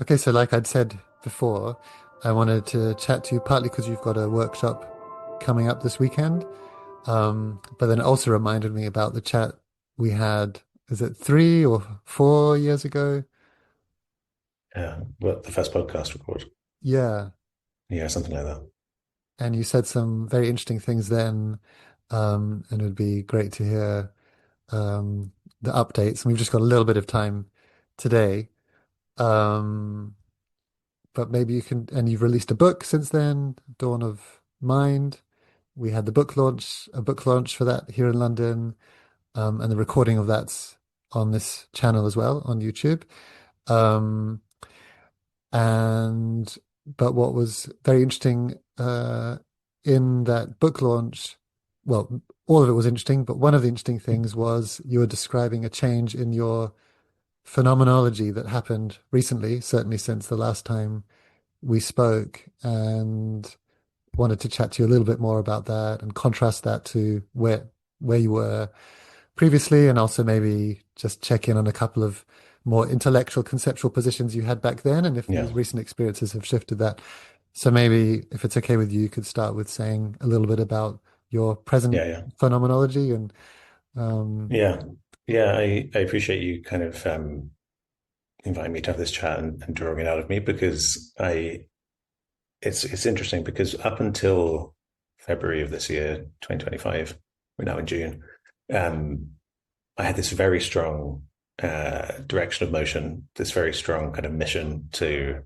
Okay, so like I'd said before, I wanted to chat to you partly because you've got a workshop coming up this weekend. But then it also reminded me about the chat we had, is it 3 or 4 years ago? Yeah, but the first podcast record. Yeah. Yeah, something like that. And you said some very interesting things then. And it would be great to hear the updates. And we've just got a little bit of time today. Um, but maybe you can, and you've released a book since then, Dawn of Mind. We had the book launch, a book launch for that here in London, and the recording of that's on this channel as well on YouTube. Um, and but what was very interesting in that book launch, well, all of it was interesting, but one of the interesting things was you were describing a change in your phenomenology that happened recently, certainly since the last time we spoke, and wanted to chat to you a little bit more about that and contrast that to where you were previously, and also maybe just check in on a couple of more intellectual, conceptual positions you had back then, and if Yeah, these recent experiences have shifted that. So maybe, if it's okay with you, you could start with saying a little bit about your present yeah, yeah, phenomenology and um, yeah, yeah. I appreciate you kind of inviting me to have this chat and drawing it out of me because I it's interesting because up until February of this year, 2025, we're now in June. Um, I had this very strong direction of motion, this very strong kind of mission to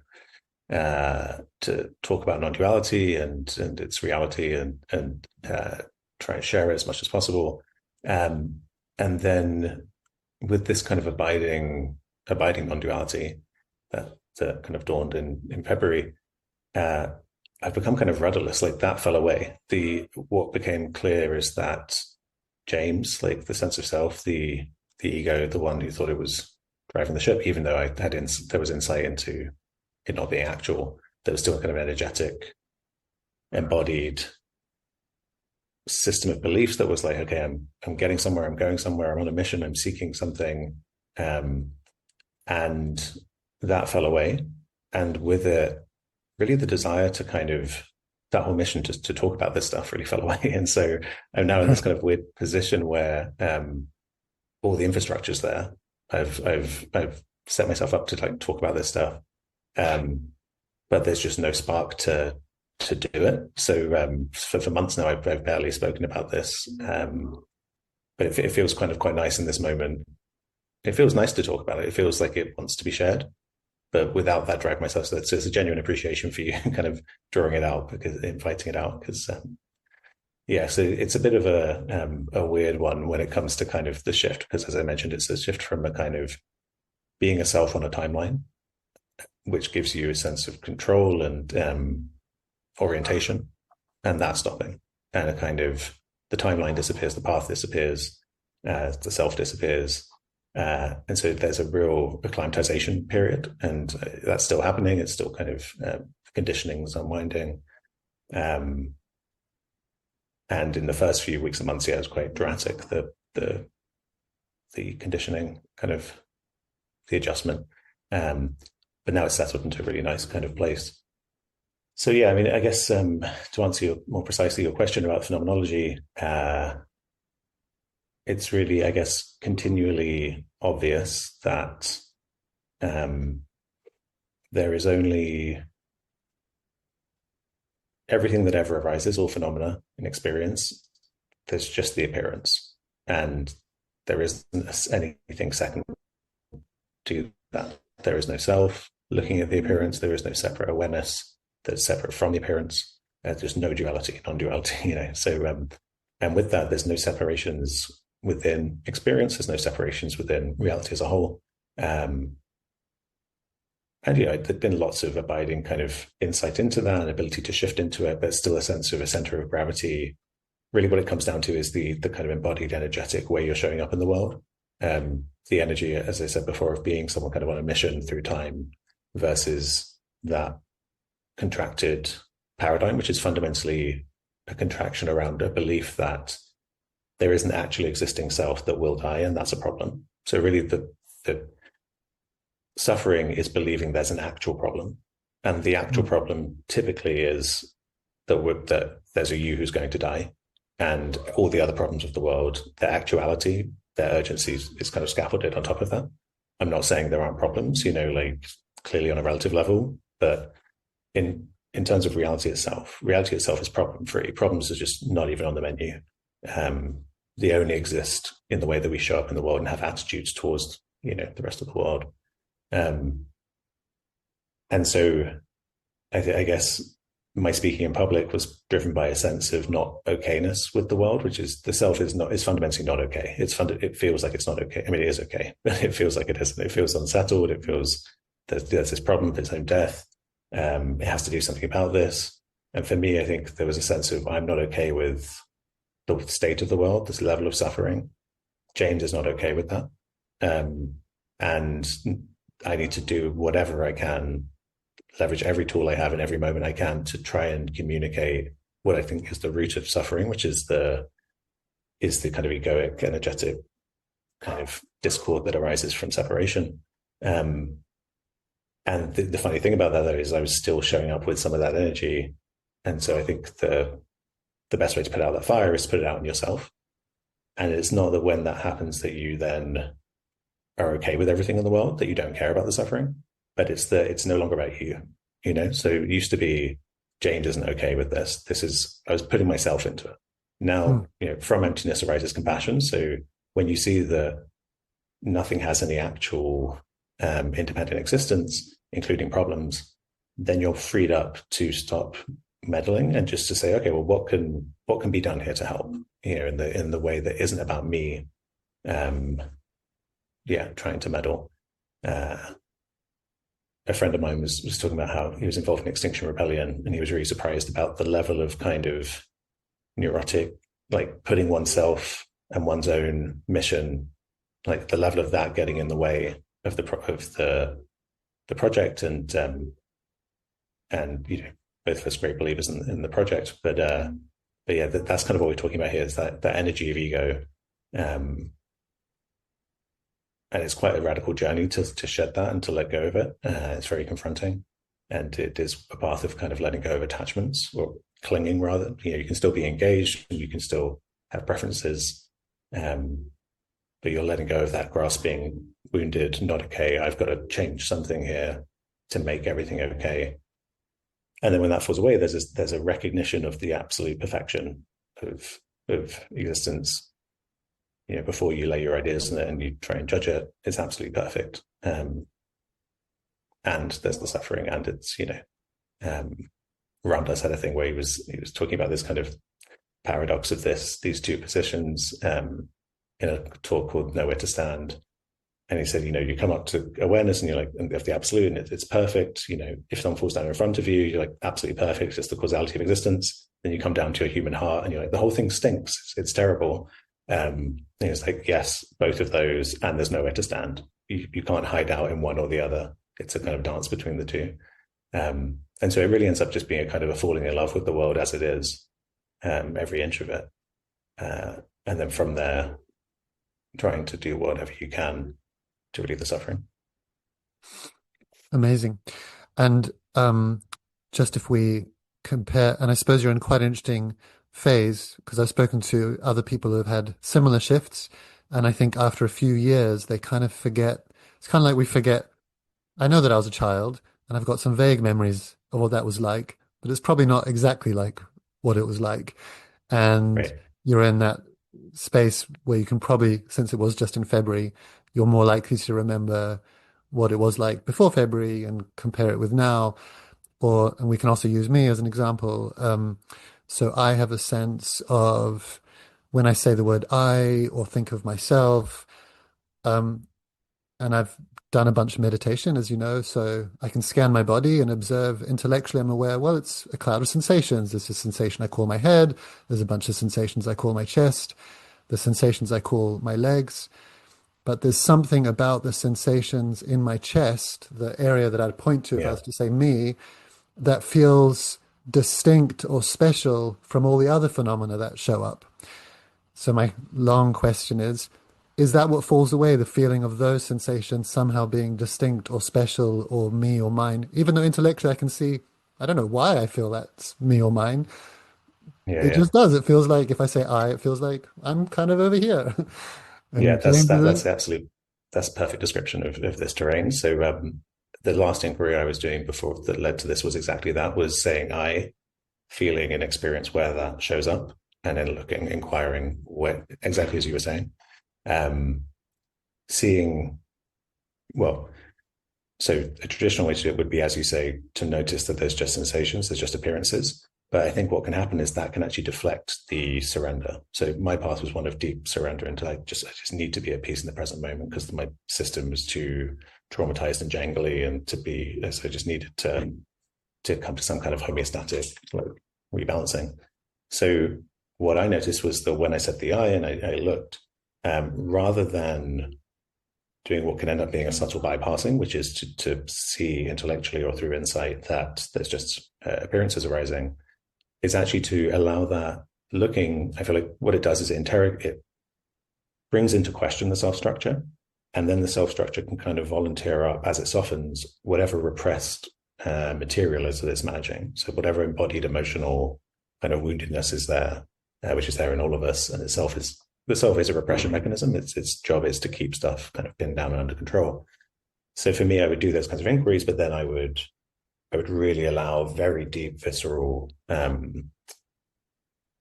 talk about non-duality and its reality and try and share it as much as possible. Um, and then with this kind of abiding non-duality that kind of dawned in February, uh, I've become kind of rudderless. Like that fell away. The what became clear is that James, like the sense of self, the ego, the one who thought it was driving the ship, even though there was insight into it not being actual, there was still a kind of energetic, embodied system of beliefs that was like, okay, I'm getting somewhere, I'm going somewhere, I'm on a mission, I'm seeking something, um, and that fell away, and with it, really the desire to kind of that whole mission to talk about this stuff really fell away, and so I'm now in this kind of weird position where all the infrastructure's there. I've set myself up to like talk about this stuff, um, but there's just no spark to do it. So for months now, I've barely spoken about this. But it feels kind of quite nice in this moment. It feels nice to talk about it. It feels like it wants to be shared, but without that drive myself. So it's a genuine appreciation for you, kind of drawing it out because inviting it out because. Yeah, so it's a bit of a weird one when it comes to kind of the shift because, as I mentioned, it's a shift from a kind of being a self on a timeline, which gives you a sense of control and orientation, and that's stopping. And a kind of the timeline disappears, the path disappears, the self disappears. And so there's a real acclimatization period, and that's still happening. It's still kind of conditioning is unwinding. Um, and in the first few weeks and months, yeah, it was quite dramatic. The conditioning, kind of the adjustment. But now it's settled into a really nice kind of place. So yeah, I mean, I guess to answer more precisely your question about phenomenology, it's really, I guess, continually obvious that um, there is only everything that ever arises, all phenomena in experience. There's just the appearance, and there isn't anything second to that. There is no self looking at the appearance. There is no separate awareness that's separate from the appearance. There's no duality, non-duality. So and with that, there's no separations within experience. There's no separations within reality as a whole. Um, and there've been lots of abiding kind of insight into that and ability to shift into it, but still a sense of a center of gravity. Really, what it comes down to is the kind of embodied, energetic way you're showing up in the world. The energy, as I said before, of being someone kind of on a mission through time versus that contracted paradigm, which is fundamentally a contraction around a belief that there is an actually existing self that will die, and that's a problem. So really, the suffering is believing there's an actual problem. And the actual Mm. problem typically is that there's a you who's going to die. And all the other problems of the world, their actuality, their urgency is kind of scaffolded on top of that. I'm not saying there aren't problems, like clearly on a relative level, but in terms of reality itself is problem free. Problems are just not even on the menu. Um, they only exist in the way that we show up in the world and have attitudes towards the rest of the world. Um, and so I guess my speaking in public was driven by a sense of not okayness with the world, which is the self is fundamentally not okay. It feels like it's not okay. I mean, it is okay, but it feels like it isn't. It feels unsettled. It feels there's this problem of its own death. It has to do something about this. And for me, I think there was a sense of I'm not okay with the state of the world, this level of suffering. James is not okay with that. Um, and I need to do whatever I can, leverage every tool I have in every moment I can to try and communicate what I think is the root of suffering, which is the kind of egoic, energetic kind of discord that arises from separation. Um, and the funny thing about that, though, is I was still showing up with some of that energy. And so I think the best way to put out that fire is to put it out in yourself. And it's not that when that happens that you then are okay with everything in the world, that you don't care about the suffering, but it's no longer about you. So it used to be James isn't okay with this. I was putting myself into it. Mm. Now, from emptiness arises compassion. So when you see that nothing has any actual independent existence, including problems, then you're freed up to stop meddling and just to say, okay, well, what can be done here to help? In the way that isn't about me. Trying to meddle. A friend of mine was talking about how he was involved in Extinction Rebellion, and he was really surprised about the level of kind of neurotic, like putting oneself and one's own mission, like the level of that getting in the way of the project, and both of us great believers in the project, but yeah, that's kind of what we're talking about here is that energy of ego, um, and it's quite a radical journey to shed that and to let go of it. It's very confronting, and it is a path of kind of letting go of attachments or clinging rather. You can still be engaged, and you can still have preferences, but you're letting go of that grasping, wounded, not okay. I've got to change something here to make everything okay. And then when that falls away, there's a recognition of the absolute perfection of existence. Before you lay your ideas in it and you try and judge it, it's absolutely perfect. And there's the suffering, and it's um, Ramdas had a thing where he was talking about this kind of paradox of these two positions in a talk called Nowhere to Stand. And he said, you come up to awareness and you're like, and if the absolute and it's perfect, if someone falls down in front of you, you're like, absolutely perfect, it's just the causality of existence. Then you come down to your human heart and you're like, the whole thing stinks, it's terrible. And it's like, yes, both of those, and there's nowhere to stand. You can't hide out in one or the other. It's a kind of dance between the two. And so it really ends up just being a kind of a falling in love with the world as it is, every inch of it. And then from there, trying to do whatever you can to relieve the suffering. Amazing. And just if we compare, and I suppose you're in quite an interesting phase because I've spoken to other people who have had similar shifts, and I think after a few years they kind of forget. It's kind of like we forget. I know that I was a child, and I've got some vague memories of what that was like, but it's probably not exactly like what it was like. And Right. you're in that space where you can probably, since it was just in February, you're more likely to remember what it was like before February and compare it with now. And we can also use me as an example. So I have a sense of when I say the word I or think of myself, um, and I've done a bunch of meditation, as you know, so I can scan my body and observe intellectually. I'm aware, well, it's a cloud of sensations. There's a sensation I call my head. There's a bunch of sensations I call my chest. The sensations I call my legs. But there's something about the sensations in my chest, the area that I'd point to if I Yeah. was to say me, that feels distinct or special from all the other phenomena that show up. So my long question is, is that what falls away, the feeling of those sensations somehow being distinct or special or me or mine? Even though intellectually I can see, I don't know why I feel that's me or mine. Yeah, It yeah. just does. It feels like if I say I, it feels like I'm kind of over here. Yeah, And James is, that's a perfect description of this terrain. So the last inquiry I was doing before that led to this was exactly that, was saying I, feeling and experience where that shows up, and then looking, inquiring where, exactly as you were saying. Um, seeing, well, so a traditional way to do it would be, as you say, to notice that there's just sensations, there's just appearances. But I think what can happen is that can actually deflect the surrender. So my path was one of deep surrender into I just need to be at peace in the present moment because my system was too traumatized and jangly, and so I just needed to come to some kind of homeostatic like rebalancing. So what I noticed was that when I set the eye and I looked, rather than doing what can end up being a subtle bypassing, which is to see intellectually or through insight that there's just appearances arising, is actually to allow that looking. I feel like what it does is it brings into question the self structure, and then the self structure can kind of volunteer up as it softens whatever repressed material is that it's managing. So whatever embodied emotional kind of woundedness is there, which is there in all of us, and the self is a repression mechanism. Its job is to keep stuff kind of pinned down and under control. So for me, I would do those kinds of inquiries, but then I would really allow very deep, visceral,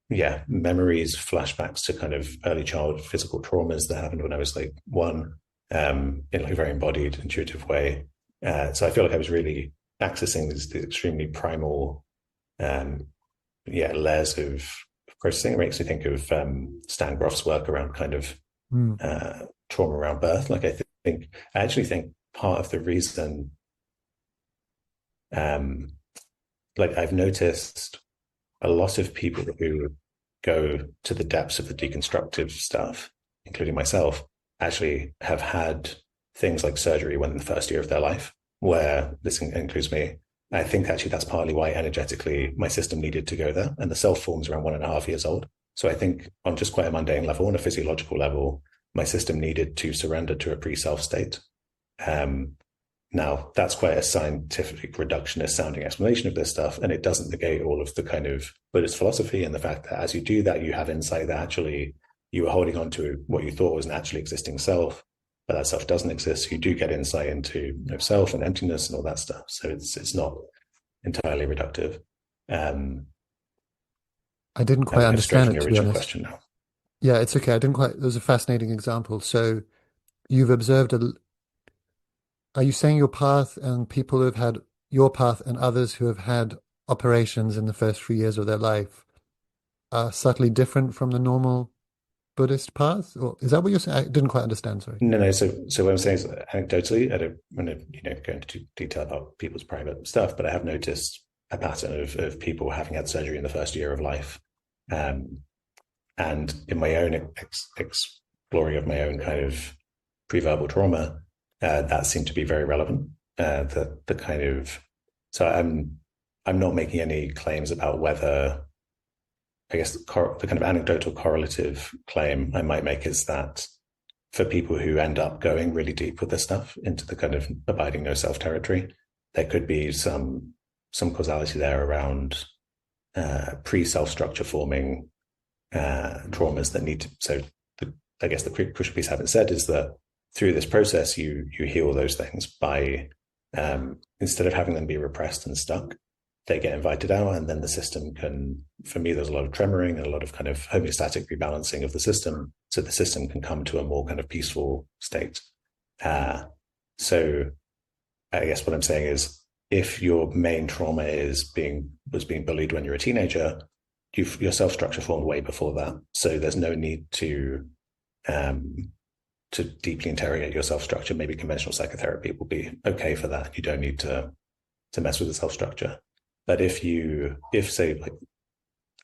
memories, flashbacks to kind of early childhood physical traumas that happened when I was like one, in like a very embodied, intuitive way. So I feel like I was really accessing these extremely primal, layers of processing. It makes me think of Stan Grof's work around kind of hmm. trauma around birth. Like I actually think part of the reason, like I've noticed a lot of people who go to the depths of the deconstructive stuff, including myself, actually have had things like surgery when in the first year of their life, where this includes me. I think actually that's partly why energetically my system needed to go there. And the self forms around 1.5 years old. So I think on just quite a mundane level, on a physiological level, my system needed to surrender to a pre-self state. Um, Now, that's quite a scientific reductionist sounding explanation of this stuff, and it doesn't negate all of the kind of Buddhist philosophy and the fact that as you do that, you have insight that actually you were holding on to what you thought was an actually existing self, but that self doesn't exist. So you do get insight into self and emptiness and all that stuff. So it's not entirely reductive. Um, I didn't I quite think I've strayed understand from it, your to be original honest. question now. Yeah, it's okay. I didn't quite, it was a fascinating example. So you've observed are you saying your path and people who have had your path and others who have had operations in the first 3 years of their life are subtly different from the normal Buddhist path? Or is that what you're saying? I didn't quite understand, sorry. No, no. So what I'm saying is anecdotally, I don't want to go into detail about people's private stuff, but I have noticed a pattern of people having had surgery in the first year of life, um, and in my own exploring of my own kind of pre-verbal trauma, that seemed to be very relevant. The kind of so I'm not making any claims about whether I guess the kind of anecdotal correlative claim I might make is that for people who end up going really deep with this stuff into the kind of abiding no self territory, there could be some causality there around pre self structure forming traumas that need to. So I guess the crucial piece I haven't said is that through this process, you heal those things by instead of having them be repressed and stuck, they get invited out, and then the system can. For me, there's a lot of tremoring and a lot of kind of homeostatic rebalancing of the system, so the system can come to a more kind of peaceful state. So I guess what I'm saying is, if your main trauma was being bullied when you're a teenager, your self structure formed way before that. So there's no need to deeply interrogate your self structure. Maybe conventional psychotherapy will be okay for that. You don't need to mess with the self structure. But if say like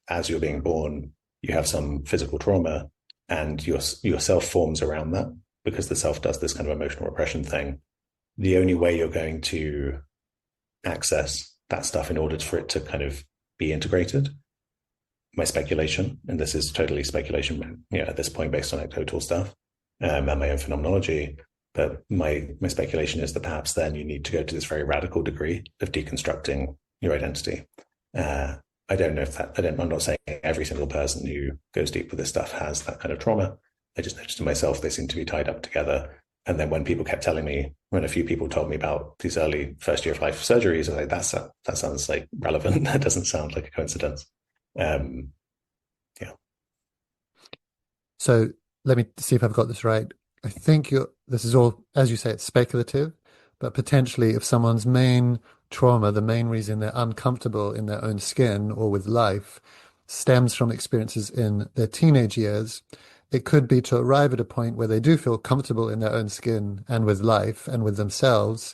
as you're being born, you have some physical trauma and your self forms around that because the self does this kind of emotional repression thing, the only way you're going to access that stuff in order for it to kind of be integrated, my speculation, and this is totally speculation, at this point based on anecdotal stuff, and my own phenomenology. But my speculation is that perhaps then you need to go to this very radical degree of deconstructing your identity. I don't know if that, I'm not saying every single person who goes deep with this stuff has that kind of trauma. I just noticed in myself, they seem to be tied up together. And then when people kept telling me, when a few people told me about these early first year of life surgeries, I was like, that sounds like relevant. That doesn't sound like a coincidence. Um, yeah. So let me see if I've got this right. I think this is all, as you say, it's speculative, but potentially if someone's main trauma, the main reason they're uncomfortable in their own skin or with life, stems from experiences in their teenage years, it could be to arrive at a point where they do feel comfortable in their own skin and with life and with themselves,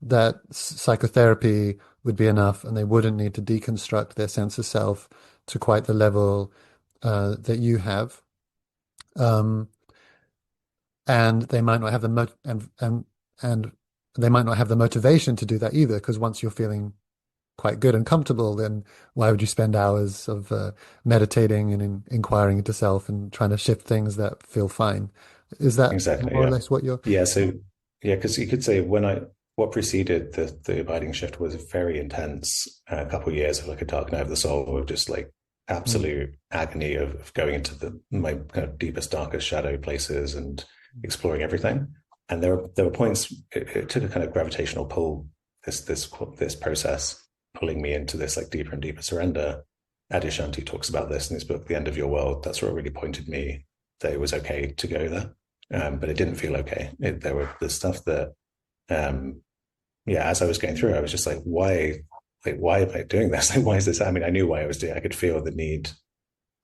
that psychotherapy would be enough and they wouldn't need to deconstruct their sense of self to quite the level that you have. Um, and they might not have the and they might not have the motivation to do that either, because once you're feeling quite good and comfortable, then why would you spend hours of meditating and inquiring into self and trying to shift things that feel fine? Is that Exactly. more or Yeah. less what you're? Yeah. So yeah, because you could say what preceded the abiding shift was a very intense couple of years of like a dark night of the soul, of just like Mm, absolute agony of going into my kind of deepest, darkest shadow places and exploring everything. And there were points, it took a kind of gravitational pull, this process pulling me into this like deeper and deeper surrender. Adyashanti talks about this in his book, The End of Your World. That's what really pointed me that it was okay to go there. But it didn't feel okay. There were the stuff that, um, yeah, as I was going through, I was just like, why am I doing this? Like, why is this? I mean, I knew why I was doing it. I could feel the need.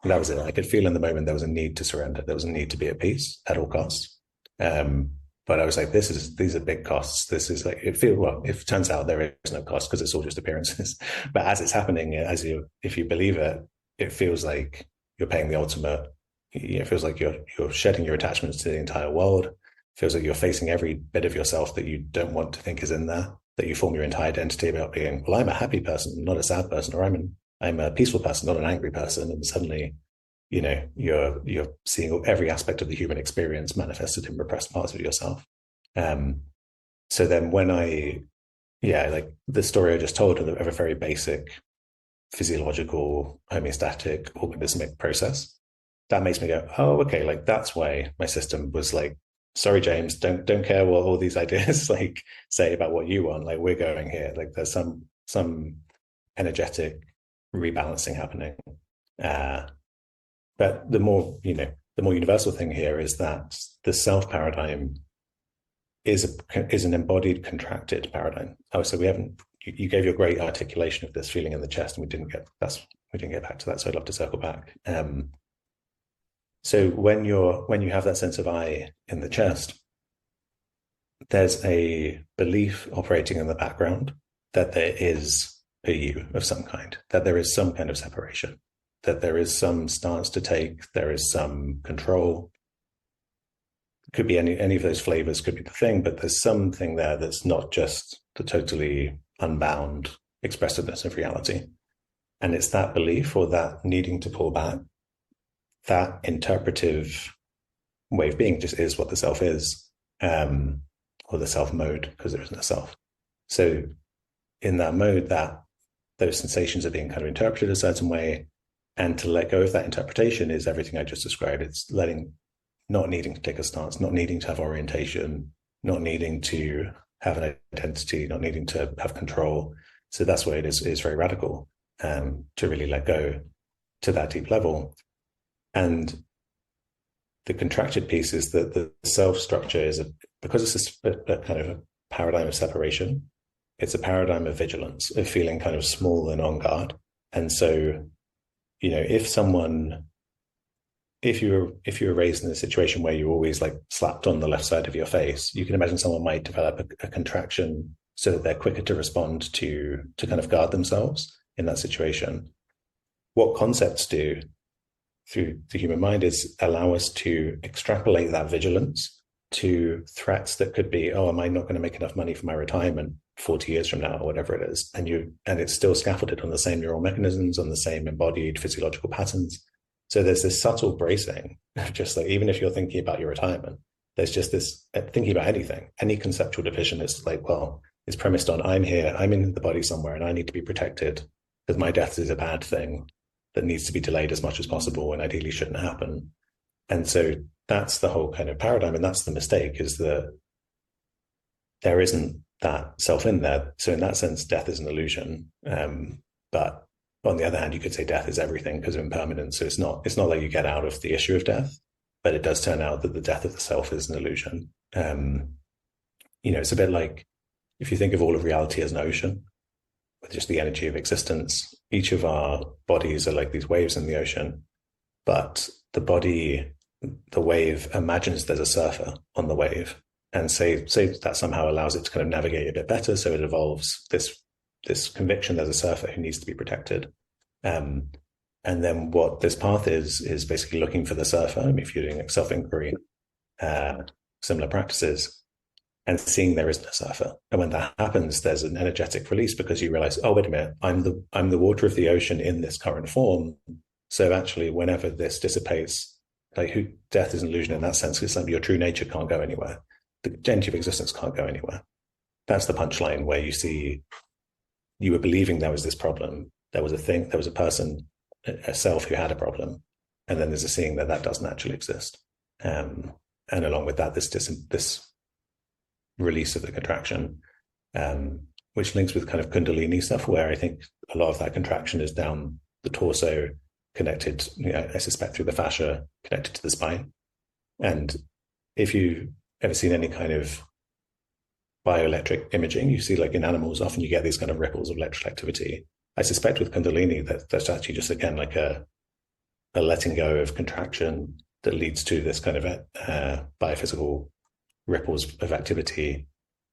That was it. I could feel in the moment there was a need to surrender. There was a need to be at peace at all costs. Um, but I was like, these are big costs. This is like, it turns out there is no cost because it's all just appearances. But as it's happening, if you believe it, it feels like you're paying the ultimate. It feels like you're shedding your attachments to the entire world. It feels like you're facing every bit of yourself that you don't want to think is in there, that you form your entire identity about being, well, I'm a happy person, not a sad person, or I'm a peaceful person, not an angry person. And suddenly, you're seeing every aspect of the human experience manifested in repressed parts of yourself. Um, so then like the story I just told of a very basic physiological, homeostatic, organismic process, that makes me go, oh, okay, like that's why my system was like, sorry, James, don't care what all these ideas like say about what you want. Like we're going here. Like there's some energetic rebalancing happening. Uh, but the more universal thing here is that the self paradigm is an embodied, contracted paradigm. Oh, so we haven't. You gave your great articulation of this feeling in the chest, and we didn't get back to that. So I'd love to circle back. So when you have that sense of I in the chest, there's a belief operating in the background that there is a you of some kind, that there is some kind of separation, that there is some stance to take, there is some control. Could be any of those flavors, could be the thing, but there's something there that's not just the totally unbound expressiveness of reality. And it's that belief or that needing to pull back, that interpretive way of being just is what the self is, or the self mode, because there isn't a self. So in that mode, that those sensations are being kind of interpreted a certain way, and to let go of that interpretation is everything I just described. It's not needing to take a stance, not needing to have orientation, not needing to have an identity, not needing to have control. So that's why it is very radical, to really let go to that deep level. And the contracted piece is that the self structure is because it's a kind of a paradigm of separation. It's a paradigm of vigilance, of feeling kind of small and on guard. And so, if you were raised in a situation where you're always like slapped on the left side of your face, you can imagine someone might develop a contraction so that they're quicker to respond to kind of guard themselves in that situation. What concepts do through the human mind is allow us to extrapolate that vigilance to threats that could be, oh, am I not going to make enough money for my retirement 40 years from now, or whatever it is. And it's still scaffolded on the same neural mechanisms, on the same embodied physiological patterns. So there's this subtle bracing of just like, even if you're thinking about your retirement, there's just this thinking about anything, any conceptual division is like, well, it's premised on I'm here, I'm in the body somewhere, and I need to be protected because my death is a bad thing that needs to be delayed as much as possible and ideally shouldn't happen. And so that's the whole kind of paradigm, and that's the mistake, is that there isn't that self in there. So in that sense, death is an illusion. But on the other hand, you could say death is everything because of impermanence. So it's not like you get out of the issue of death, but it does turn out that the death of the self is an illusion. It's a bit like if you think of all of reality as an ocean, with just the energy of existence, each of our bodies are like these waves in the ocean, but the wave imagines there's a surfer on the wave and say that somehow allows it to kind of navigate a bit better. So it evolves this conviction there's a surfer who needs to be protected. And then what this path is basically looking for the surfer. I mean, if you're doing self-inquiry, similar practices, and seeing there isn't a surfer. And when that happens, there's an energetic release because you realize, oh, wait a minute, I'm the water of the ocean in this current form. So actually, whenever this dissipates, death is an illusion in that sense, because your true nature can't go anywhere. The energy of existence can't go anywhere. That's the punchline where you see you were believing there was this problem. There was a thing, there was a person, a self who had a problem. And then there's a seeing that doesn't actually exist. And along with that, this release of the contraction, which links with kind of Kundalini stuff, where I think a lot of that contraction is down the torso, connected, I suspect through the fascia, connected to the spine. And if you've ever seen any kind of bioelectric imaging, you see like in animals, often you get these kind of ripples of electrical activity. I suspect with Kundalini that's actually just, again, like a letting go of contraction that leads to this kind of biophysical ripples of activity.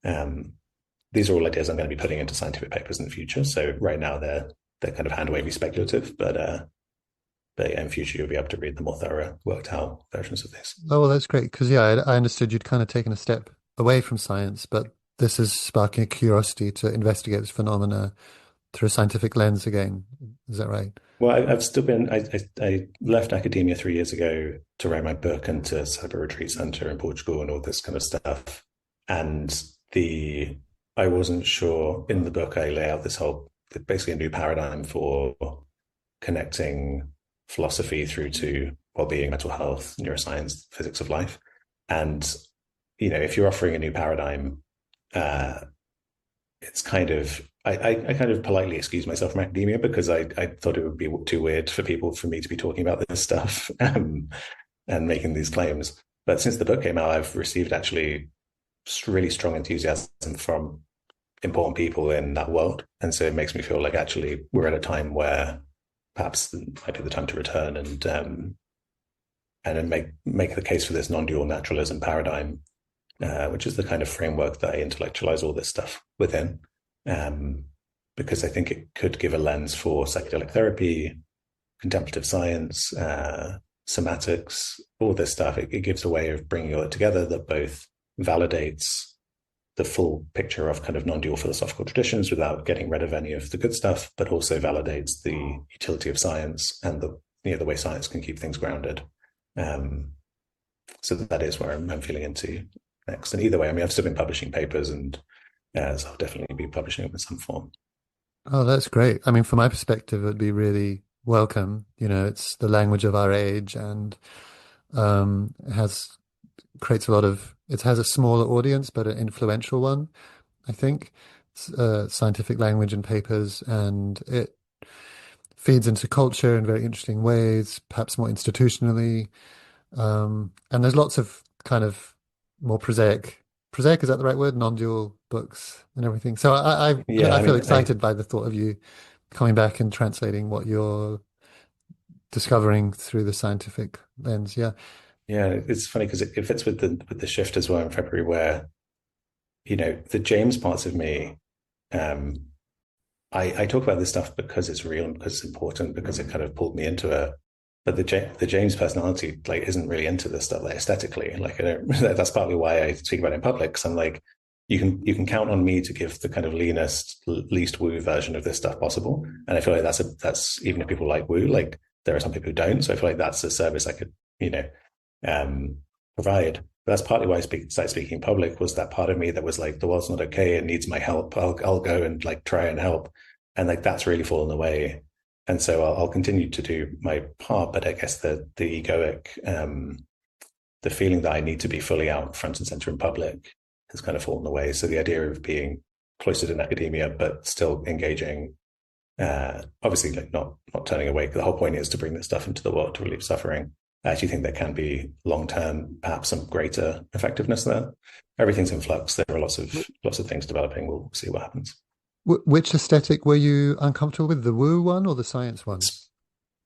These are all ideas I'm going to be putting into scientific papers in the future. So right now they're kind of hand wavy speculative, but yeah, in future you'll be able to read the more thorough, worked out versions of this. Oh, well, that's great because I understood you'd kind of taken a step away from science, but this is sparking a curiosity to investigate this phenomena through a scientific lens again. Is that right? Well, I've still been. I left academia 3 years ago to write my book and to set up a retreat center in Portugal and all this kind of stuff. And I wasn't sure. In the book, I lay out basically a new paradigm for connecting philosophy through to well-being, mental health, neuroscience, physics of life. And if you're offering a new paradigm, it's kind of I kind of politely excused myself from academia because I thought it would be too weird for me to be talking about this stuff and making these claims. But since the book came out, I've received actually really strong enthusiasm from important people in that world. And so it makes me feel like actually we're at a time where perhaps it might be the time to return and then make the case for this non-dual naturalism paradigm, which is the kind of framework that I intellectualize all this stuff within. Because I think it could give a lens for psychedelic therapy, contemplative science, somatics, all this stuff. It gives a way of bringing all it together that both validates the full picture of kind of non-dual philosophical traditions without getting rid of any of the good stuff, but also validates the utility of science and the way science can keep things grounded. So that is where I'm feeling into next. And either way, I mean, I've still been publishing papers and so I'll definitely be publishing them in some form. Oh, that's great. I mean, from my perspective, it would be really welcome. It's the language of our age and it creates it has a smaller audience, but an influential one, I think. Scientific language and papers, and it feeds into culture in very interesting ways, perhaps more institutionally. And there's lots of kind of more prosaic, is that the right word? Non-dual books and everything. So Yeah, I I feel mean, excited by the thought of you coming back and translating what you're discovering through the scientific lens. Yeah. yeah, it's funny because it fits with the shift as well in February, where the James parts of me. I talk about this stuff because it's real and because it's important, because it kind of pulled me into it. But the James personality isn't really into this stuff aesthetically. That's partly why I speak about it in public. Because I'm like, you can count on me to give the kind of least woo version of this stuff possible. And I feel like that's even if people like woo, there are some people who don't. So I feel like that's a service I could provide. That's partly why started speaking in public, was that part of me that was like, the world's not okay. It needs my help. I'll go and like try and help. And like, that's really fallen away. And so I'll continue to do my part, but I guess the egoic, the feeling that I need to be fully out front and center in public has kind of fallen away. So the idea of being cloistered in academia, but still engaging, obviously like not turning away. The whole point is to bring this stuff into the world to relieve suffering. I actually think there can be long term, perhaps some greater effectiveness there. Everything's in flux. There are lots of things developing. We'll see what happens. Which aesthetic were you uncomfortable with, the woo one or the science one?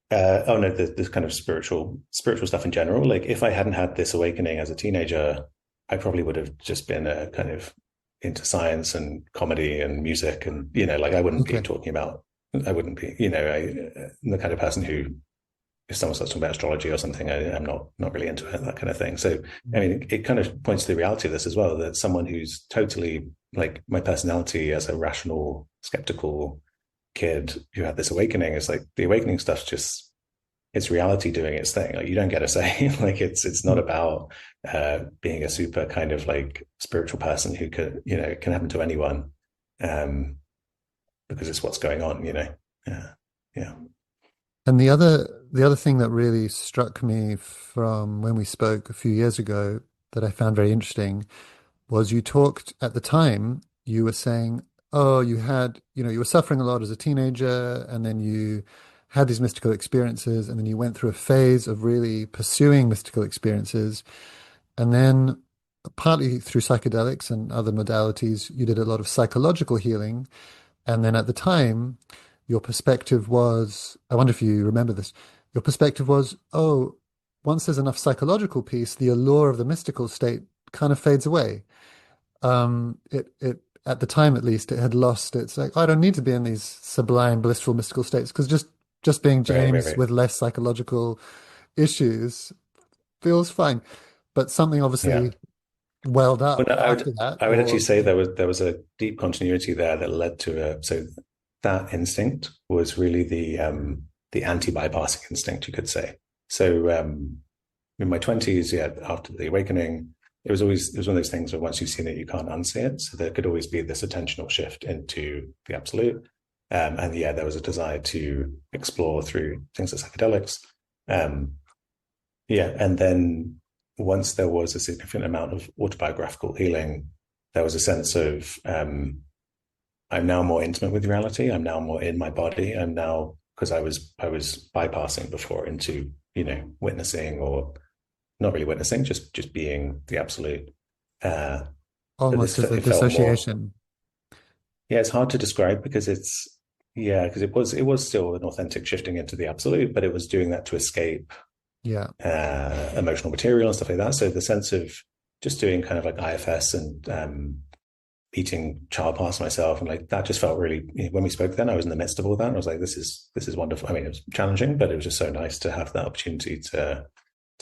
Oh no, the kind of spiritual stuff in general. Like if I hadn't had this awakening as a teenager, I probably would have just been a kind of into science and comedy and music, and like I wouldn't be Okay. talking about. I wouldn't be, I'm the kind of person who, if someone starts talking about astrology or something, I'm not really into it, that kind of thing. So, I mean, it kind of points to the reality of this as well, that someone who's totally like my personality as a rational, skeptical kid who had this awakening is like the awakening stuff's just it's reality doing its thing. Like you don't get a say. Like it's not about being a super kind of like spiritual person who could it can happen to anyone, um, because it's what's going on. Yeah, yeah. And the other thing that really struck me from when we spoke a few years ago that I found very interesting was you talked at the time, you were saying, oh, you were suffering a lot as a teenager, and then you had these mystical experiences, and then you went through a phase of really pursuing mystical experiences. And then partly through psychedelics and other modalities, you did a lot of psychological healing. And then at the time, your perspective was, I wonder if you remember this, your perspective was, oh, once there's enough psychological piece, the allure of the mystical state kind of fades away. It at the time at least, it had lost its like, I don't need to be in these sublime, blissful, mystical states because just being Right, right, James right. with less psychological issues feels fine. But something Yeah. obviously welled Well, up no, after that, I would actually or say there was a deep continuity there that led to a so that instinct was really the anti-bypassing instinct, you could say. So in my 20s, yeah, after the awakening, it was one of those things where once you've seen it, you can't unsee it. So there could always be this attentional shift into the absolute. And yeah, there was a desire to explore through things like psychedelics. Um, yeah, and then once there was a significant amount of autobiographical healing, there was a sense of I'm now more intimate with reality. I'm now more in my body. I'm now because I was bypassing before into witnessing or not really witnessing, just being the absolute. Uh, but almost as a it felt more. dissociation. Yeah, it's hard to describe because it's yeah because it was still an authentic shifting into the absolute, but it was doing that to escape Yeah, emotional material and stuff like that. So the sense of just doing kind of like IFS and eating child parts myself and like that just felt really when we spoke then I was in the midst of all that and I was like this is wonderful. I mean it was challenging but it was just so nice to have that opportunity to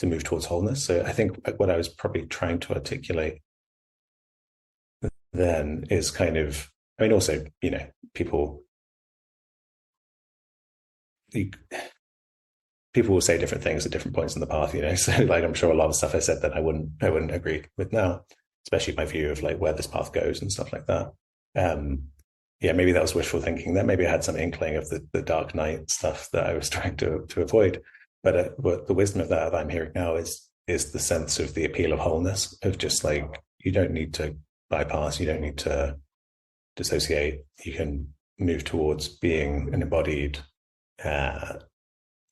move towards wholeness. So I think like, what I was probably trying to articulate then is kind of I mean also people you, people will say different things at different points in the path, so like I'm sure a lot of stuff I said that I wouldn't agree with now, especially my view of like where this path goes and stuff like that. um yeah, maybe that was wishful thinking. That maybe I had some inkling of the dark night stuff that I was trying to avoid. But the wisdom of that I'm hearing now is the sense of the appeal of wholeness, of just like you don't need to bypass, you don't need to dissociate, you can move towards being an embodied uh,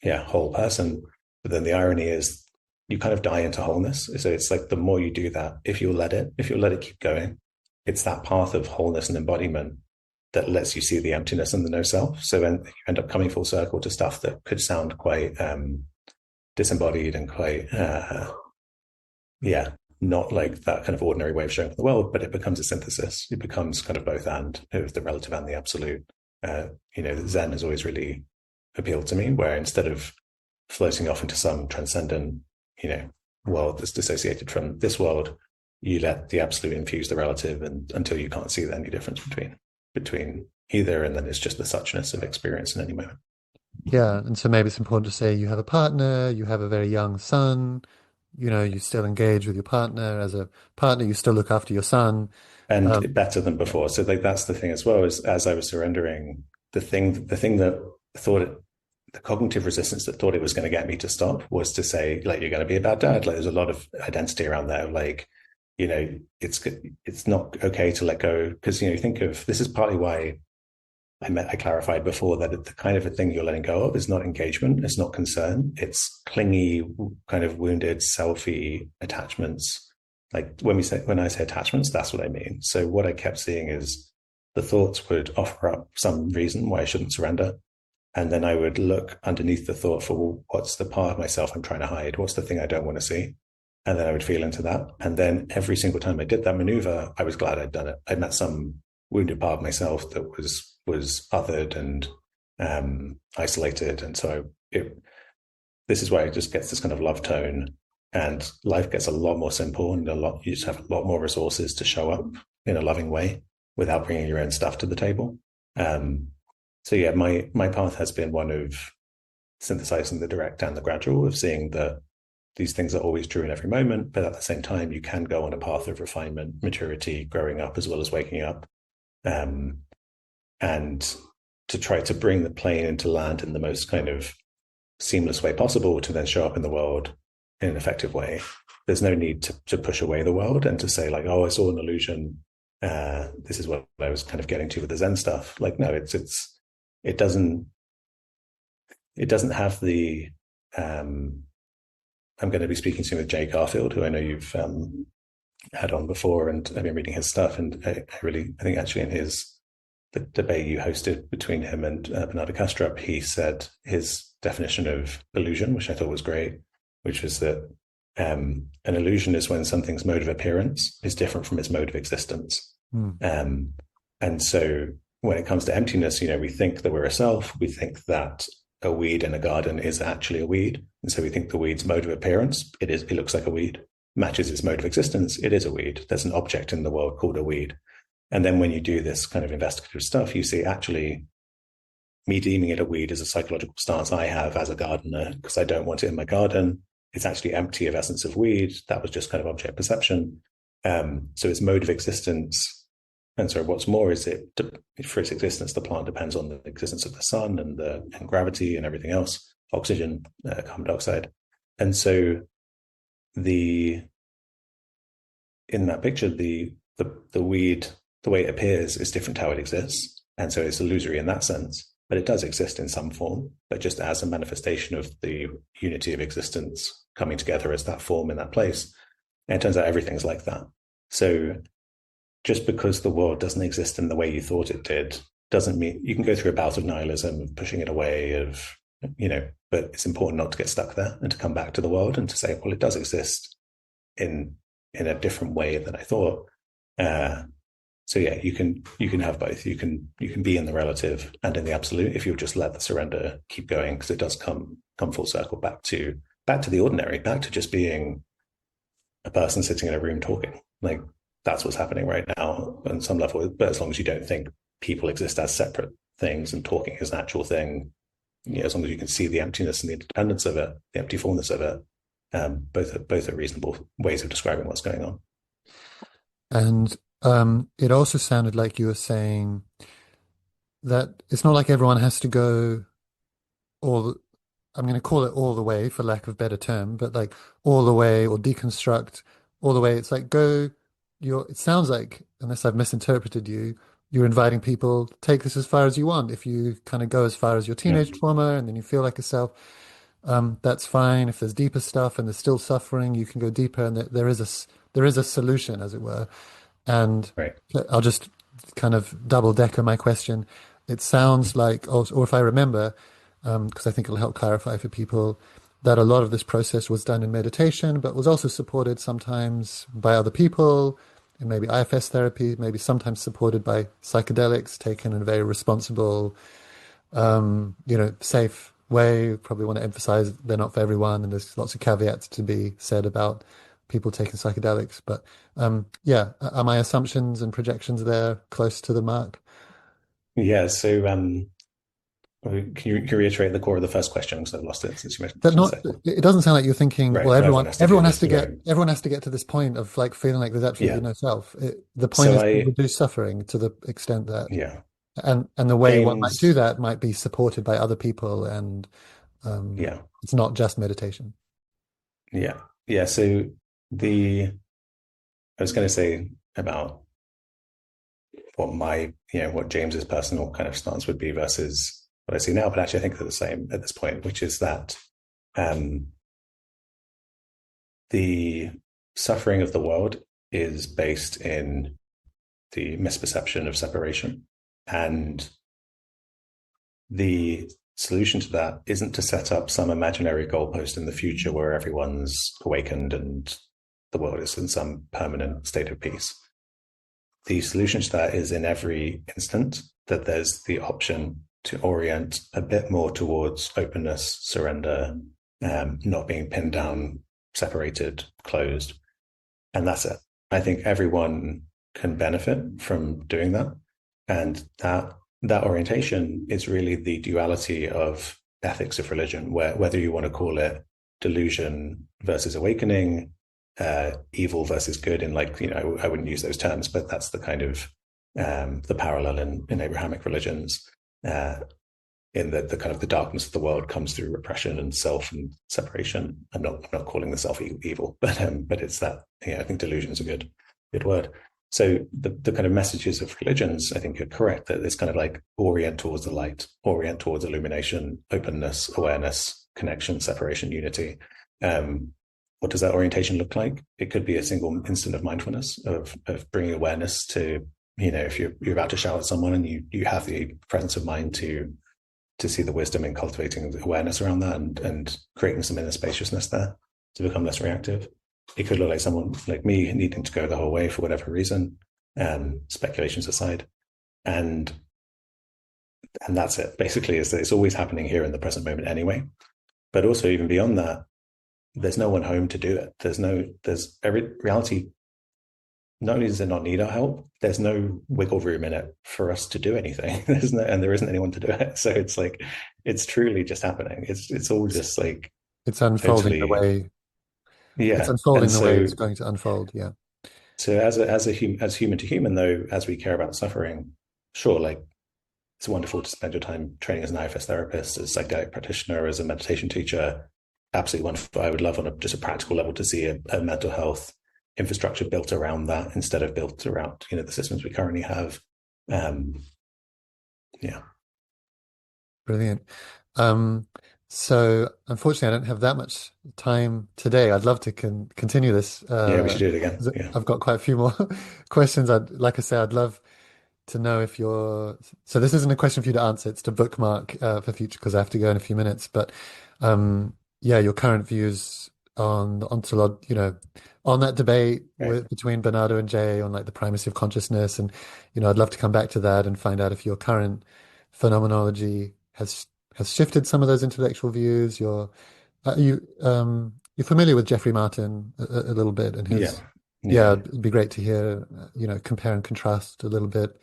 whole person. But then the irony is you kind of die into wholeness. So it's like the more you do that, if you'll let it keep going, it's that path of wholeness and embodiment that lets you see the emptiness and the no self. So then you end up coming full circle to stuff that could sound quite disembodied and quite yeah, not like that kind of ordinary way of showing up the world, but it becomes a synthesis. It becomes kind of both and of the relative and the absolute. Zen has always really appealed to me, where instead of floating off into some transcendent, world that's dissociated from this world, you let the absolute infuse the relative, and until you can't see any difference between either, and then it's just the suchness of experience in any moment. yeah. And so maybe it's important to say you have a partner, you have a very young son. you still engage with your partner. As a partner, you still look after your son. And Um, better than before. So like that's the thing as well, is as I was surrendering, the thing that thought it, the cognitive resistance that thought it was going to get me to stop was to say, like, you're going to be a bad dad. Like there's a lot of identity around there. Like, it's not okay to let go, because you think of, this is partly why I clarified before that the kind of a thing you're letting go of is not engagement, it's not concern, it's clingy, kind of wounded, selfie attachments. Like when I say attachments, that's what I mean. So what I kept seeing is the thoughts would offer up some reason why I shouldn't surrender. And then I would look underneath the thought for, well, what's the part of myself I'm trying to hide? What's the thing I don't want to see? And then I would feel into that. And then every single time I did that maneuver, I was glad I'd done it. I met some wounded part of myself that was othered and isolated. And so this is why it just gets this kind of love tone, and life gets a lot more simple, and you just have a lot more resources to show up in a loving way without bringing your own stuff to the table. Um, so yeah, my path has been one of synthesizing the direct and the gradual, of seeing that these things are always true in every moment, but at the same time, you can go on a path of refinement, maturity, growing up as well as waking up, um, and to try to bring the plane into land in the most kind of seamless way possible to then show up in the world in an effective way. There's no need to push away the world and to say like, oh, I saw an illusion. This is what I was kind of getting to with the Zen stuff. Like, no, it doesn't have the I'm going to be speaking soon with Jay Garfield, who I know you've had on before, and I've been reading his stuff. And I think actually in the debate you hosted between him and Bernardo Kastrup, he said his definition of illusion, which I thought was great, which was that an illusion is when something's mode of appearance is different from its mode of existence. mm, And so when it comes to emptiness, we think that we're a self. We think that a weed in a garden is actually a weed. And so we think the weed's mode of appearance, it looks like a weed, matches its mode of existence, it is a weed. There's an object in the world called a weed. And then when you do this kind of investigative stuff, you see actually me deeming it a weed is a psychological stance I have as a gardener, because I don't want it in my garden. It's actually empty of essence of weed. That was just kind of object perception. So its mode of existence, and so what's more is for its existence, the plant depends on the existence of the sun and gravity and everything else, oxygen, carbon dioxide. And so in that picture, the weed, the way it appears is different to how it exists. And so it's illusory in that sense, but it does exist in some form, but just as a manifestation of the unity of existence coming together as that form in that place. And it turns out everything's like that. So just because the world doesn't exist in the way you thought it did, doesn't mean you can go through a bout of nihilism, of pushing it away, but it's important not to get stuck there and to come back to the world and to say, well, it does exist in a different way than I thought. So yeah, you can have both. You can be in the relative and in the absolute if you'll just let the surrender keep going, because it does come full circle back to the ordinary, back to just being a person sitting in a room talking. Like that's what's happening right now on some level. But as long as you don't think people exist as separate things and talking is an actual thing, as long as you can see the emptiness and the independence of it, the empty fullness of it, both are reasonable ways of describing what's going on. and it also sounded like you were saying that it's not like everyone has to go all, I'm going to call it all the way for lack of better term, but like all the way or deconstruct all the way. It's like it sounds like, unless I've misinterpreted you, you're inviting people, take this as far as you want. If you kind of go as far as your Yeah, teenage trauma and then you feel like yourself, that's fine. If there's deeper stuff and there's still suffering, you can go deeper, and there is a solution, as it were. And right. I'll just kind of double decker my question. It sounds like, or if I remember, because I think it'll help clarify for people, that a lot of this process was done in meditation, but was also supported sometimes by other people, and maybe IFS therapy, maybe sometimes supported by psychedelics taken in a very responsible, safe way. Probably want to emphasize they're not for everyone, and there's lots of caveats to be said about people taking psychedelics. But yeah, are my assumptions and projections there close to the mark? Yeah. So can you reiterate the core of the first question because I've lost it since you That mentioned the not, second one. it doesn't sound like you're thinking, Right. well, Well, everyone has to do this alone. everyone has to get to this point of like feeling like there's absolutely Yeah. no self. The point So is to I, reduce suffering to the extent that, yeah, and the way one might do James, that might be supported by other people, and yeah, it's not just meditation. yeah, yeah. So the, I was going to say about what my, what James's personal kind of stance would be versus what I see now, but actually I think they're the same at this point, which is that um, the suffering of the world is based in the misperception of separation. And the solution to that isn't to set up some imaginary goalpost in the future where everyone's awakened and the world is in some permanent state of peace. The solution to that is in every instant that there's the option to orient a bit more towards openness, surrender, not being pinned down, separated, closed. And that's it. I think everyone can benefit from doing that. And that orientation is really the duality of ethics of religion, where whether you want to call it delusion versus awakening, evil versus good, and like, I wouldn't use those terms, but that's the kind of the parallel in Abrahamic religions. In the kind of the darkness of the world comes through repression and self and separation. I'm not calling the self evil, but it's that. Yeah, I think delusion is a good word. So the kind of messages of religions, I think, are correct. That it's kind of like orient towards the light, orient towards illumination, openness, awareness, connection, separation, unity. What does that orientation look like? It could be a single instant of mindfulness, of bringing awareness to, if you're about to shout at someone and you have the presence of mind to see the wisdom in cultivating the awareness around that and creating some inner spaciousness there to become less reactive. It could look like someone like me needing to go the whole way for whatever reason, speculations aside. And that's it. Basically, is that it's always happening here in the present moment anyway. But also, even beyond that, there's no one home to do it. There's every reality. Not only does it not need our help, there's no wiggle room in it for us to do anything. And there isn't anyone to do it. So it's like, it's truly just happening. It's all It's, just like it's unfolding the totally, way it's yeah. And unfolding the way so, it's going to unfold. Yeah. as human to human though, as we care about suffering, sure, like it's wonderful to spend your time training as an IFS therapist, as a psychedelic practitioner, as a meditation teacher. Absolutely wonderful. I would love on just a practical level to see a mental health infrastructure built around that instead of built around the systems we currently have. Um, yeah, Brilliant. Um, so unfortunately, I don't have that much time today. I'd love to continue this. yeah, we should do it again. Yeah, I've got quite a few more questions. Like I say, I'd love to know if you're. So this isn't a question for you to answer. It's to bookmark for future because I have to go in a few minutes. But yeah, your current views on the ontology, on that debate right. between Bernardo and Jay on like the primacy of consciousness, and I'd love to come back to that and find out if your current phenomenology has shifted some of those intellectual views. You're familiar with Jeffrey Martin a little bit and Yeah, his. yeah, Yeah, it'd be great to hear, compare and contrast a little bit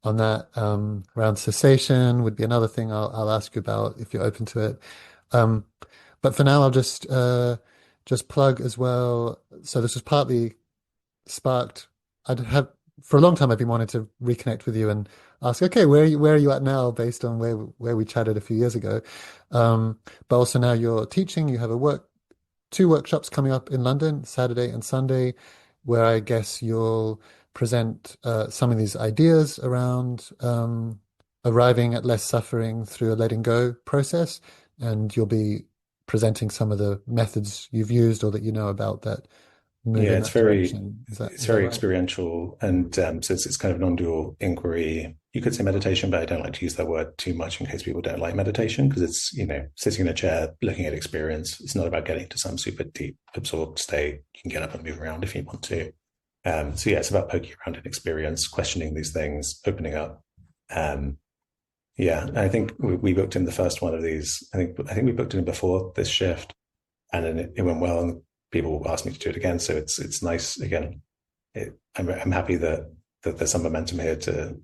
on that. Around cessation would be another thing I'll ask you about if you're open to it. Um, but for now, I'll just plug as well. So this was partly sparked. I'd have for a long time I've been wanting to reconnect with you and ask, okay, where are you at now based on where we chatted a few years ago. But also now you're teaching. You have two workshops coming up in London, Saturday and Sunday, where I guess you'll present some of these ideas around arriving at less suffering through a letting go process, and you'll be presenting some of the methods you've used or that you know about that move yeah. in It's that very direction. it's Is that very right? experiential, and so it's kind of non-dual inquiry. You could say meditation, but I don't like to use that word too much in case people don't like meditation because it's sitting in a chair looking at experience. It's not about getting to some super deep absorbed state. You can get up and move around if you want to. So yeah, it's about poking around in experience, questioning these things, opening up. Um, yeah, I think we booked in the first one of these. I think we booked in before this shift, and then it went well, and people asked me to do it again. So it's nice again. I'm happy that there's some momentum here to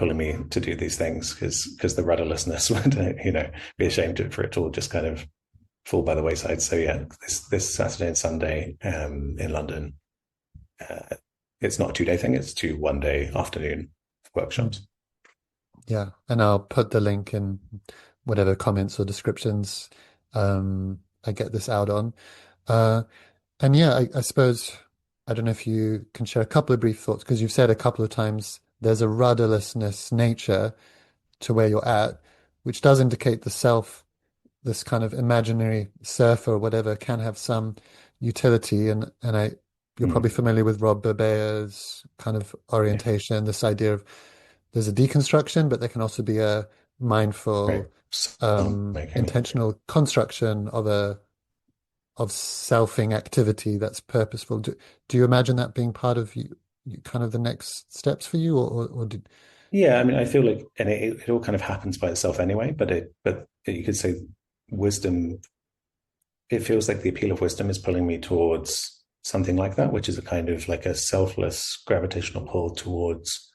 pulling me to do these things because the rudderlessness would be ashamed for it to all just kind of fall by the wayside. So yeah, this Saturday and Sunday in London, uh, it's not a 2 day thing; it's 2 1 day afternoon Mm. workshops. Yeah, and I'll put the link in whatever comments or descriptions I get this out on. Uh, and yeah, I suppose I don't know if you can share a couple of brief thoughts because you've said a couple of times there's a rudderlessness nature to where you're at, which does indicate the self, this kind of imaginary surfer or whatever, can have some utility. And you're probably Mm, familiar with Rob Berbea's kind of yeah, orientation, this idea of there's a deconstruction, but there can also be a right. mindful, Some making. intentional construction of a of selfing activity that's purposeful. Do you imagine that being part of kind of the next steps for you, or did? Yeah, I mean, I feel like, and it all kind of happens by itself anyway. But you could say wisdom. It feels like the appeal of wisdom is pulling me towards something like that, which is a kind of like a selfless gravitational pull towards.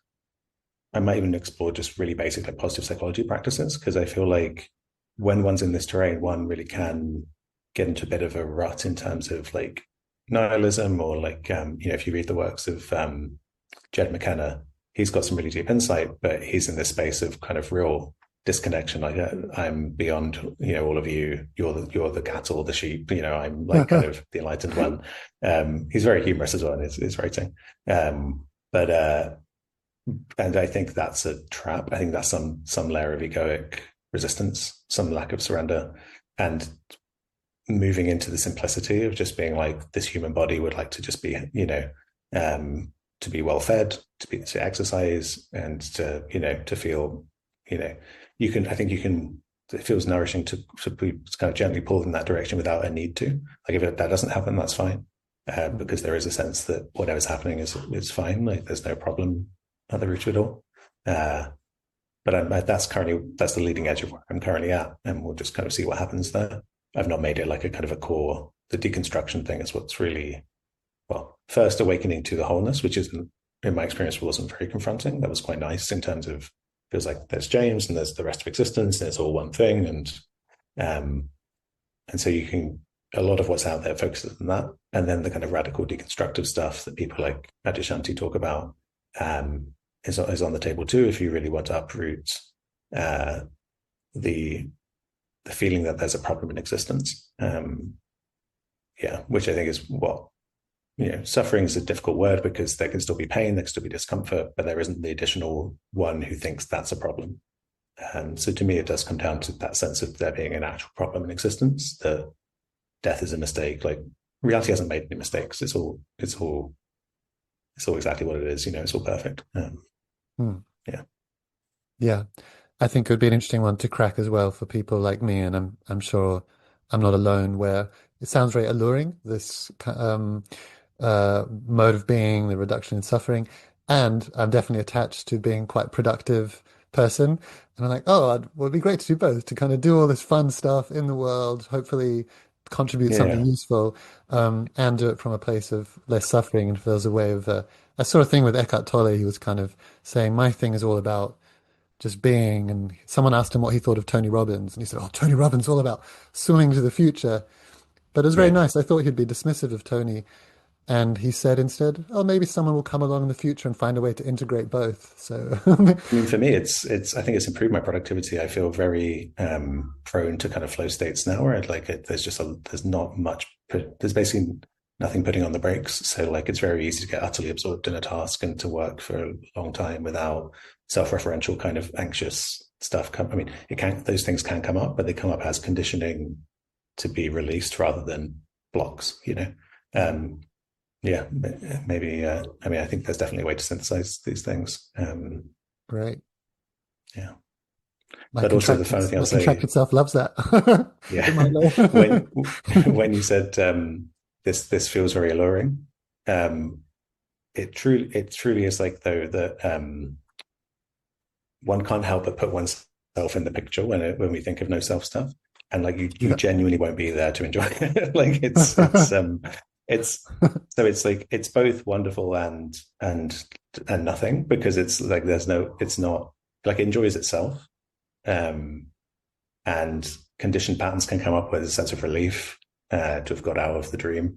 I might even explore just really basic like positive psychology practices because I feel like when one's in this terrain, one really can get into a bit of a rut in terms of like nihilism or like if you read the works of Jed McKenna, he's got some really deep insight, but he's in this space of kind of real disconnection. Like I'm beyond, all of you. You're the cattle, the sheep. I'm like kind of the enlightened one. He's very humorous as well in his writing. But and I think that's a trap. I think that's some layer of egoic resistance, some lack of surrender, and moving into the simplicity of just being like this human body would like to just be, to be well fed, to exercise, and to feel, you know, you can. I think you can. It feels nourishing to be kind of gently pulled in that direction without a need to. Like that doesn't happen, that's fine, because there is a sense that whatever's happening is fine. Like there's no problem at the root of it all. Uh, but that's the leading edge of where I'm currently at, and we'll just kind of see what happens there. I've not made it like a kind of a core. The deconstruction thing is what's really first awakening to the wholeness, which is in my experience wasn't very confronting. That was quite nice in terms of feels like there's James and there's the rest of existence, and it's all one thing, um, and so you can a lot of what's out there focuses on that, and then the kind of radical deconstructive stuff that people like Adyashanti talk about um, is on the table too. If you really want to uproot uh, the the feeling that there's a problem in existence, which I think is what suffering is a difficult word because there can still be pain, there can still be discomfort, but there isn't the additional one who thinks that's a problem. So to me, it does come down to that sense of there being an actual problem in existence. That death is a mistake. Like reality hasn't made any mistakes. It's all exactly what it is. It's all perfect. Hmm. Yeah. Yeah, I think it would be an interesting one to crack as well for people like me, and I'm sure I'm not alone. Where it sounds very alluring, this mode of being, the reduction in suffering, and I'm definitely attached to being quite productive person. And I'm like, oh, it would be great to do both, to kind of do all this fun stuff in the world, hopefully contribute something Yeah. useful, and do it from a place of less suffering. And if there's a way of a sort of thing with Eckhart Tolle, he was kind of saying, my thing is all about just being. And someone asked him what he thought of Tony Robbins, and he said, "Oh, Tony Robbins is all about swimming to the future." But it was very Right. nice. I thought he'd be dismissive of Tony, and he said instead, "Oh, maybe someone will come along in the future and find a way to integrate both." So, I mean, for me, it's. I think it's improved my productivity. I feel very prone to kind of flow states now, where there's not much. There's basically nothing putting on the brakes. So like, it's very easy to get utterly absorbed in a task and to work for a long time without self-referential kind of anxious stuff. I mean, it can those things can come up, but they come up as conditioning to be released rather than blocks. Um, yeah, maybe. I mean, I think there's definitely a way to synthesize these things. great. Yeah, My but also the contracted, final thing I'll my say, contracted self loves that. yeah, It might when know. when you said this feels very alluring, it truly is like though that one can't help but put oneself in the picture when we think of no self stuff, and like you Yeah. genuinely won't be there to enjoy it. Like it's so it's like it's both wonderful and nothing because it's like it's not like it enjoys itself, um, and conditioned patterns can come up with a sense of relief to have got out of the dream.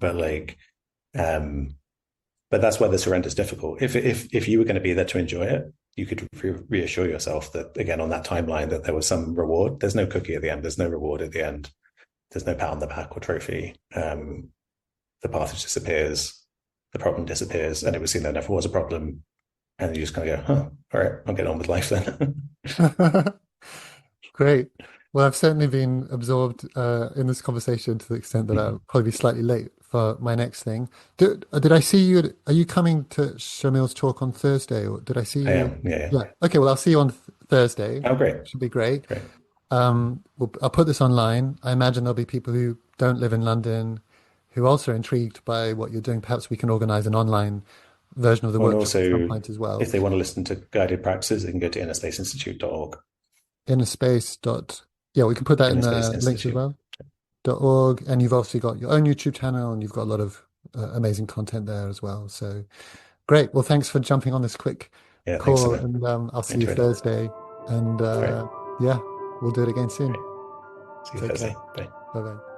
Um, but that's where the surrender is difficult. If you were going to be there to enjoy it, you could reassure yourself that again on that timeline that there was some reward. There's no cookie at the end. There's no reward at the end. There's no pat on the back or trophy. The path disappears, the problem disappears, and it was seen there never was a problem. And you just kind of go, huh, all right, I'll get on with life then. Great. Well, I've certainly been absorbed in this conversation to the extent that I'll probably be slightly late for my next thing. Did I see you? Are you coming to Shamil's talk on Thursday, or did I see I you? am, yeah, yeah. Yeah. Okay. Well, I'll see you on th Thursday. Oh, great, Should be great. great. I'll put this online. I imagine there'll be people who don't live in London who also are intrigued by what you're doing. Perhaps we can organize an online version of the Well, and workshop at some also, point as well. if they want to listen to guided practices, they can go to innerspaceinstitute.org. Innerspace dot, yeah, we can put that in Innerspace the links as Institute. well. .org, and you've obviously got your own YouTube channel, and you've got a lot of amazing content there as well. So great. Well, thanks for jumping on this quick Yeah, thanks, call, Simon. and I'll see you Enjoyed it. Thursday. And All right, yeah, we'll do it again soon. great. See you Take Thursday. care. Bye. Bye bye.